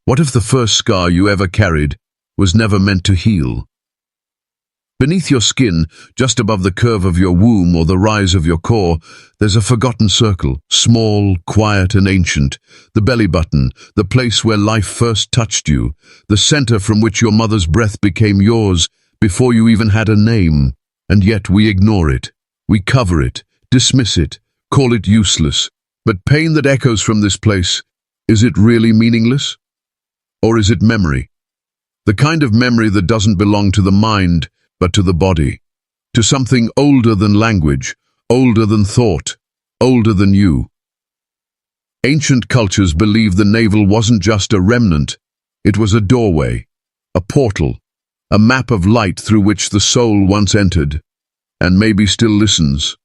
What if the first scar you ever carried was never meant to heal? Beneath your skin, just above the curve of your womb or the rise of your core, there's a forgotten circle, small, quiet and ancient. The belly button, the place where life first touched you, the center from which your mother's breath became yours before you even had a name. And yet we ignore it. We cover it, dismiss it, call it useless. But pain that echoes from this place, is it really meaningless? Or is it memory? The kind of memory that doesn't belong to the mind, but to the body, to something older than language, older than thought, older than you. Ancient cultures believed the navel wasn't just a remnant, it was a doorway, a portal, a map of light through which the soul once entered, and maybe still listens.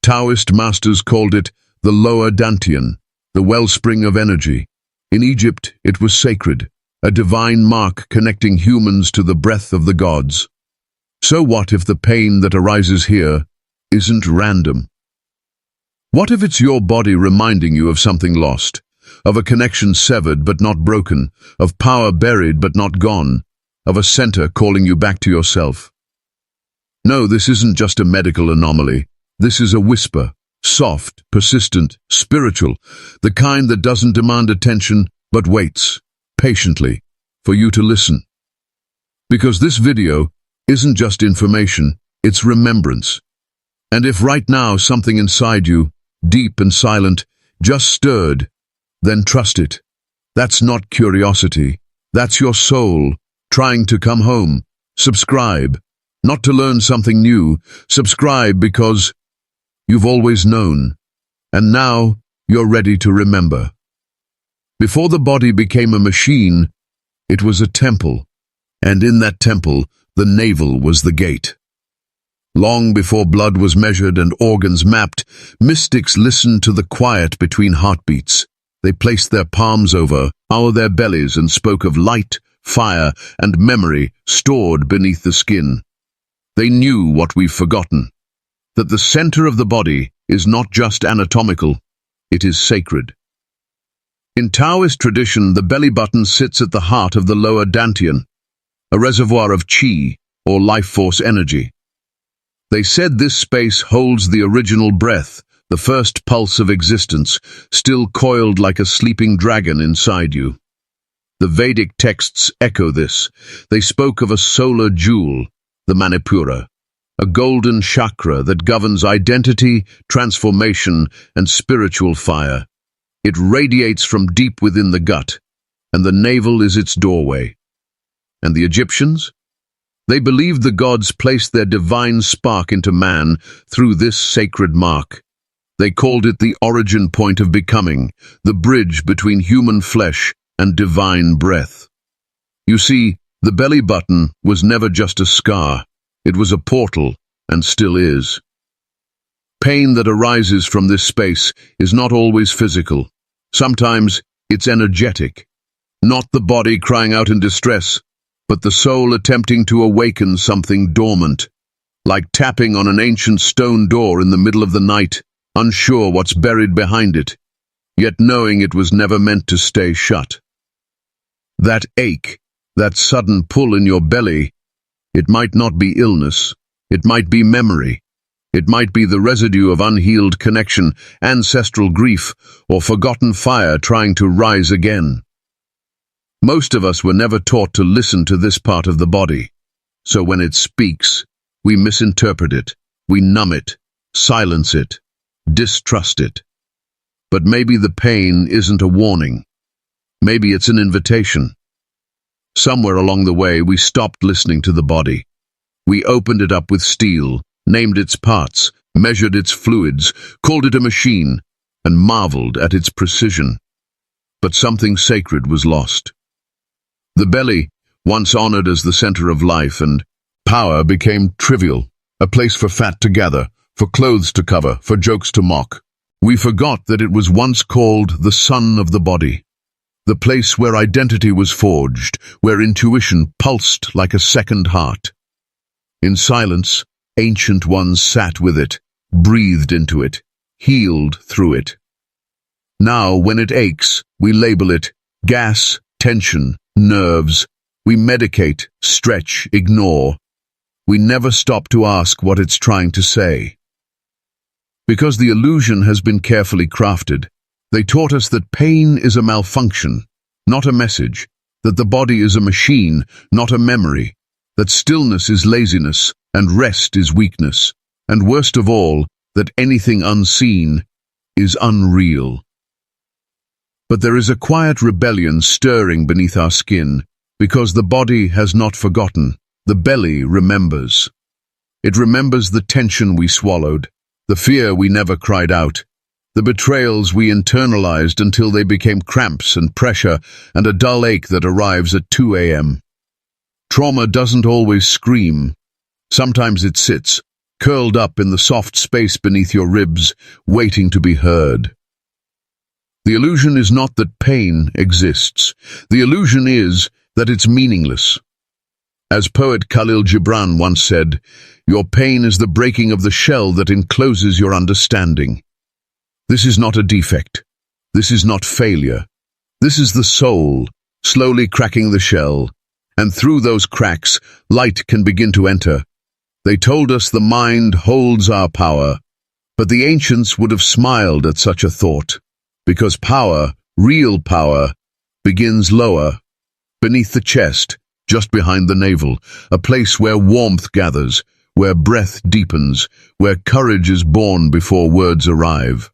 Taoist masters called it the lower dantian, the wellspring of energy. In Egypt, it was sacred, a divine mark connecting humans to the breath of the gods. So what if the pain that arises here isn't random? What if it's your body reminding you of something lost, of a connection severed but not broken, of power buried but not gone, of a center calling you back to yourself? No, this isn't just a medical anomaly. This is a whisper, soft, persistent, spiritual, the kind that doesn't demand attention but waits, patiently, for you to listen. Because this video isn't just information, it's remembrance. And if right now something inside you, deep and silent, just stirred, then trust it. That's not curiosity. That's your soul, trying to come home. Subscribe, not to learn something new. Subscribe because you've always known, and now you're ready to remember. Before the body became a machine, it was a temple, and in that temple, the navel was the gate. Long before blood was measured and organs mapped, mystics listened to the quiet between heartbeats. They placed their palms over their bellies and spoke of light, fire, and memory stored beneath the skin. They knew what we've forgotten, that the center of the body is not just anatomical, it is sacred. In Taoist tradition, the belly button sits at the heart of the lower dantian, a reservoir of qi, or life force energy. They said this space holds the original breath, the first pulse of existence, still coiled like a sleeping dragon inside you. The Vedic texts echo this. They spoke of a solar jewel, the Manipura, a golden chakra that governs identity, transformation, and spiritual fire. It radiates from deep within the gut, and the navel is its doorway. And the Egyptians? They believed the gods placed their divine spark into man through this sacred mark. They called it the origin point of becoming, the bridge between human flesh and divine breath. You see, the belly button was never just a scar. It was a portal, and still is. Pain that arises from this space is not always physical. Sometimes it's energetic. Not the body crying out in distress, but the soul attempting to awaken something dormant, like tapping on an ancient stone door in the middle of the night, unsure what's buried behind it, yet knowing it was never meant to stay shut. That ache, that sudden pull in your belly, it might not be illness, it might be memory, it might be the residue of unhealed connection, ancestral grief, or forgotten fire trying to rise again. Most of us were never taught to listen to this part of the body, so when it speaks, we misinterpret it, we numb it, silence it, distrust it. But maybe the pain isn't a warning. Maybe it's an invitation. Somewhere along the way, we stopped listening to the body. We opened it up with steel, named its parts, measured its fluids, called it a machine, and marveled at its precision. But something sacred was lost. The belly, once honored as the center of life and power, became trivial, a place for fat to gather, for clothes to cover, for jokes to mock. We forgot that it was once called the sun of the body, the place where identity was forged, where intuition pulsed like a second heart. In silence, ancient ones sat with it, breathed into it, healed through it. Now, when it aches, we label it gas, tension, nerves. We medicate, stretch, ignore. We never stop to ask what it's trying to say. Because the illusion has been carefully crafted, they taught us that pain is a malfunction, not a message, that the body is a machine, not a memory, that stillness is laziness and rest is weakness, and worst of all, that anything unseen is unreal. But there is a quiet rebellion stirring beneath our skin, because the body has not forgotten. The belly remembers. It remembers the tension we swallowed, the fear we never cried out, the betrayals we internalized until they became cramps and pressure and a dull ache that arrives at 2 a.m. Trauma doesn't always scream. Sometimes it sits, curled up in the soft space beneath your ribs, waiting to be heard. The illusion is not that pain exists. The illusion is that it's meaningless. As poet Khalil Gibran once said, "Your pain is the breaking of the shell that encloses your understanding." This is not a defect. This is not failure. This is the soul, slowly cracking the shell, and through those cracks, light can begin to enter. They told us the mind holds our power, but the ancients would have smiled at such a thought, because power, real power, begins lower, beneath the chest, just behind the navel, a place where warmth gathers, where breath deepens, where courage is born before words arrive.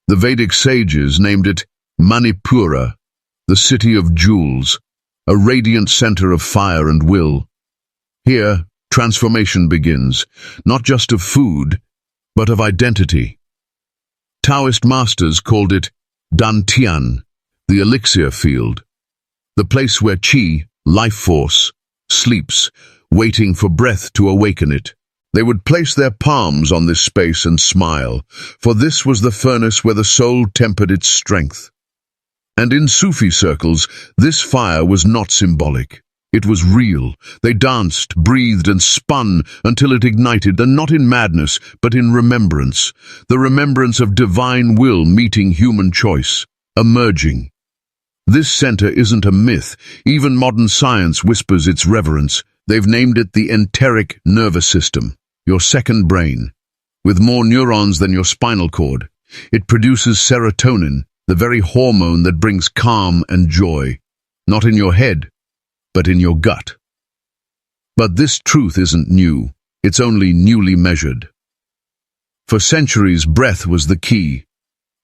The Vedic sages named it Manipura, the city of jewels, a radiant center of fire and will. Here, transformation begins, not just of food, but of identity. Taoist masters called it Dantian, the elixir field, the place where qi, life force, sleeps, waiting for breath to awaken it. They would place their palms on this space and smile, for this was the furnace where the soul tempered its strength. And in Sufi circles, this fire was not symbolic. It was real. They danced, breathed, and spun until it ignited, and not in madness, but in remembrance, the remembrance of divine will meeting human choice, emerging. This center isn't a myth. Even modern science whispers its reverence. They've named it the enteric nervous system, your second brain. With more neurons than your spinal cord, it produces serotonin, the very hormone that brings calm and joy, not in your head, but in your gut. But this truth isn't new. It's only newly measured. For centuries, breath was the key,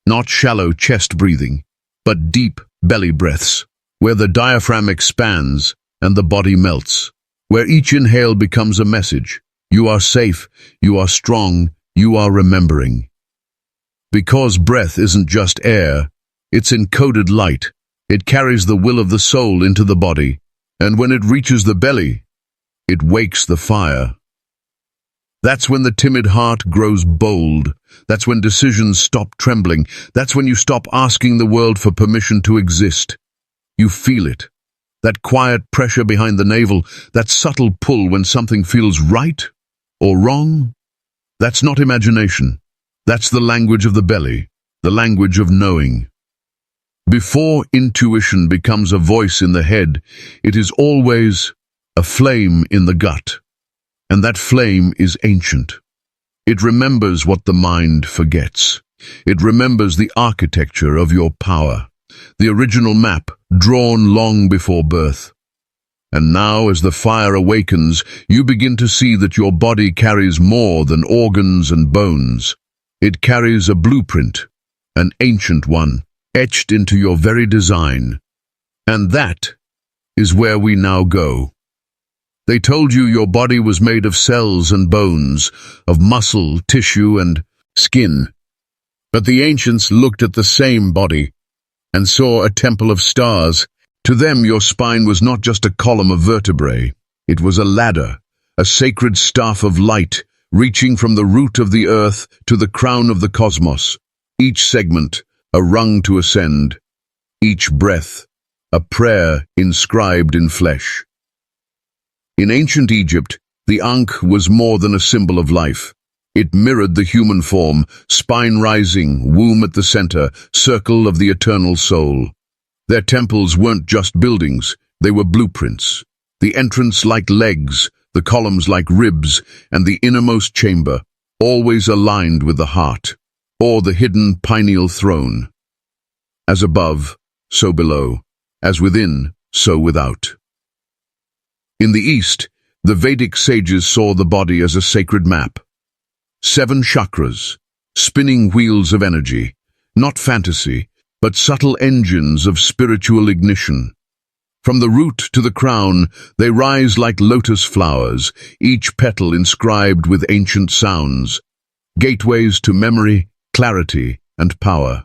not shallow chest breathing, but deep belly breaths, where the diaphragm expands and the body melts, where each inhale becomes a message. You are safe, you are strong, you are remembering. Because breath isn't just air, it's encoded light. It carries the will of the soul into the body, and when it reaches the belly, it wakes the fire. That's when the timid heart grows bold. That's when decisions stop trembling. That's when you stop asking the world for permission to exist. You feel it. That quiet pressure behind the navel, that subtle pull when something feels right or wrong. That's not imagination. That's the language of the belly, the language of knowing. Before intuition becomes a voice in the head, it is always a flame in the gut. And that flame is ancient. It remembers what the mind forgets. It remembers the architecture of your power, the original map drawn long before birth. And now, as the fire awakens, you begin to see that your body carries more than organs and bones. It carries a blueprint, an ancient one, etched into your very design. And that is where we now go. They told you your body was made of cells and bones, of muscle, tissue, and skin. But the ancients looked at the same body and saw a temple of stars. To them, your spine was not just a column of vertebrae. It was a ladder, a sacred staff of light, reaching from the root of the earth to the crown of the cosmos. Each segment, a rung to ascend. Each breath, a prayer inscribed in flesh. In ancient Egypt, the Ankh was more than a symbol of life. It mirrored the human form, spine rising, womb at the center, circle of the eternal soul. Their temples weren't just buildings, they were blueprints. The entrance like legs, the columns like ribs, and the innermost chamber, always aligned with the heart, or the hidden pineal throne. As above, so below, as within, so without. In the East, the Vedic sages saw the body as a sacred map. 7 chakras, spinning wheels of energy, not fantasy, but subtle engines of spiritual ignition. From the root to the crown, they rise like lotus flowers, each petal inscribed with ancient sounds, gateways to memory, clarity, and power.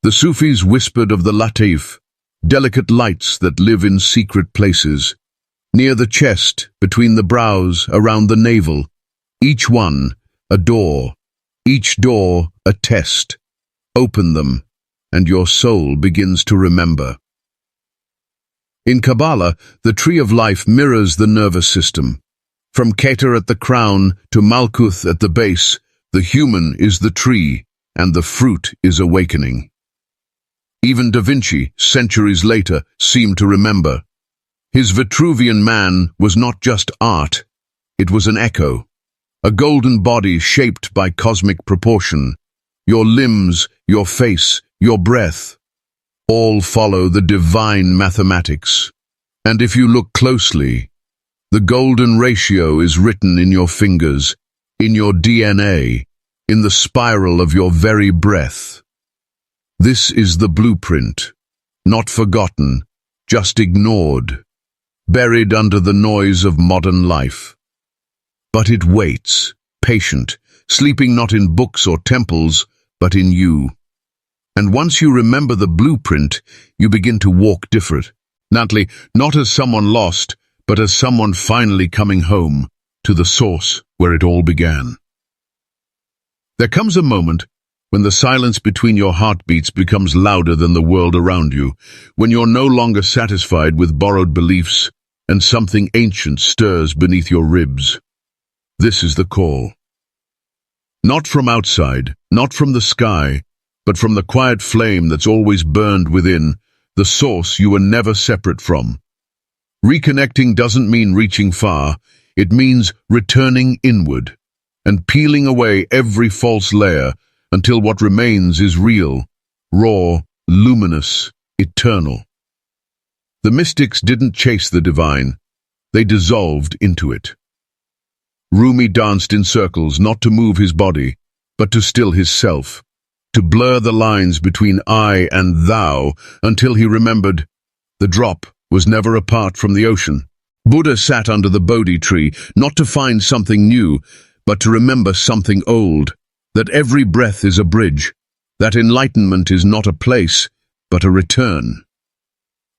The Sufis whispered of the Latif, delicate lights that live in secret places, near the chest, between the brows, around the navel, each one a door, each door a test. Open them, and your soul begins to remember. In Kabbalah, the tree of life mirrors the nervous system. From Keter at the crown to Malkuth at the base, the human is the tree, and the fruit is awakening. Even Da Vinci, centuries later, seemed to remember. His Vitruvian Man was not just art, it was an echo. A golden body shaped by cosmic proportion. Your limbs, your face, your breath, all follow the divine mathematics. And if you look closely, the golden ratio is written in your fingers, in your DNA, in the spiral of your very breath. This is the blueprint, not forgotten, just ignored, buried under the noise of modern life. But it waits, patient, sleeping not in books or temples, but in you. And once you remember the blueprint, you begin to walk differently, not as someone lost, but as someone finally coming home, to the source where it all began. There comes a moment when the silence between your heartbeats becomes louder than the world around you, when you're no longer satisfied with borrowed beliefs, and something ancient stirs beneath your ribs. This is the call. Not from outside, not from the sky, but from the quiet flame that's always burned within, the source you were never separate from. Reconnecting doesn't mean reaching far, it means returning inward, and peeling away every false layer until what remains is real, raw, luminous, eternal. The mystics didn't chase the divine, they dissolved into it. Rumi danced in circles not to move his body, but to still his self, to blur the lines between I and thou until he remembered the drop was never apart from the ocean. Buddha sat under the Bodhi tree, not to find something new, but to remember something old, that every breath is a bridge, that enlightenment is not a place, but a return.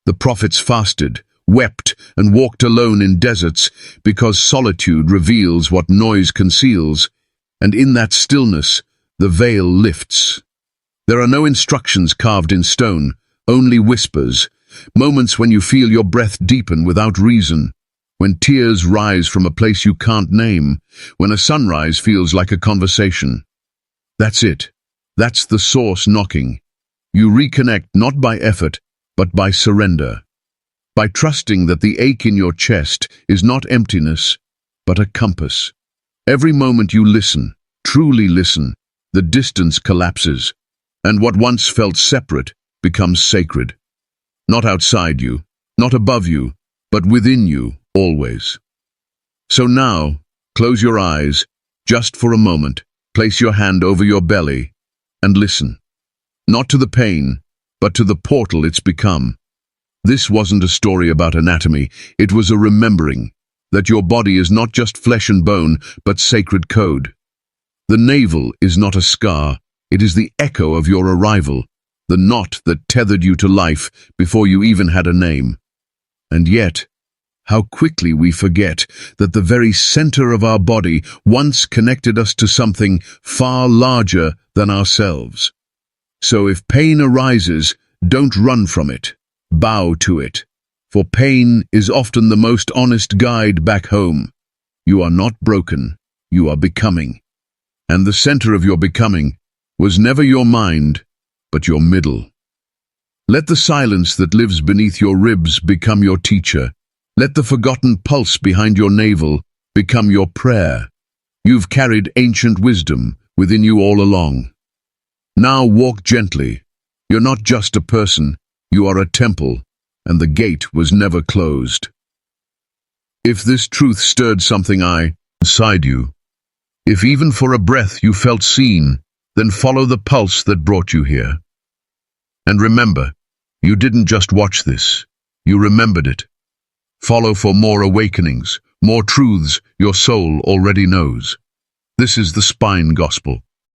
The prophets fasted, wept, and walked alone in deserts, because solitude reveals what noise conceals, and in that stillness, the veil lifts. There are no instructions carved in stone, only whispers, moments when you feel your breath deepen without reason, when tears rise from a place you can't name, when a sunrise feels like a conversation. That's it. That's the source knocking. You reconnect not by effort, but by surrender. By trusting that the ache in your chest is not emptiness, but a compass. Every moment you listen, truly listen, the distance collapses, and what once felt separate becomes sacred. Not outside you, not above you, but within you, always. So now, close your eyes, just for a moment, place your hand over your belly, and listen. Not to the pain, but to the portal it's become. This wasn't a story about anatomy, it was a remembering that your body is not just flesh and bone, but sacred code. The navel is not a scar, it is the echo of your arrival, the knot that tethered you to life before you even had a name. And yet, how quickly we forget that the very center of our body once connected us to something far larger than ourselves. So if pain arises, don't run from it. Bow to it, for pain is often the most honest guide back home. You are not broken, you are becoming. And the center of your becoming was never your mind, but your middle. Let the silence that lives beneath your ribs become your teacher. Let the forgotten pulse behind your navel become your prayer. You've carried ancient wisdom within you all along. Now walk gently. You're not just a person, you are a temple, and the gate was never closed. If this truth stirred something inside you, if even for a breath you felt seen, then follow the pulse that brought you here. And remember, you didn't just watch this, you remembered it. Follow for more awakenings, more truths your soul already knows. This is the Spine Gospel.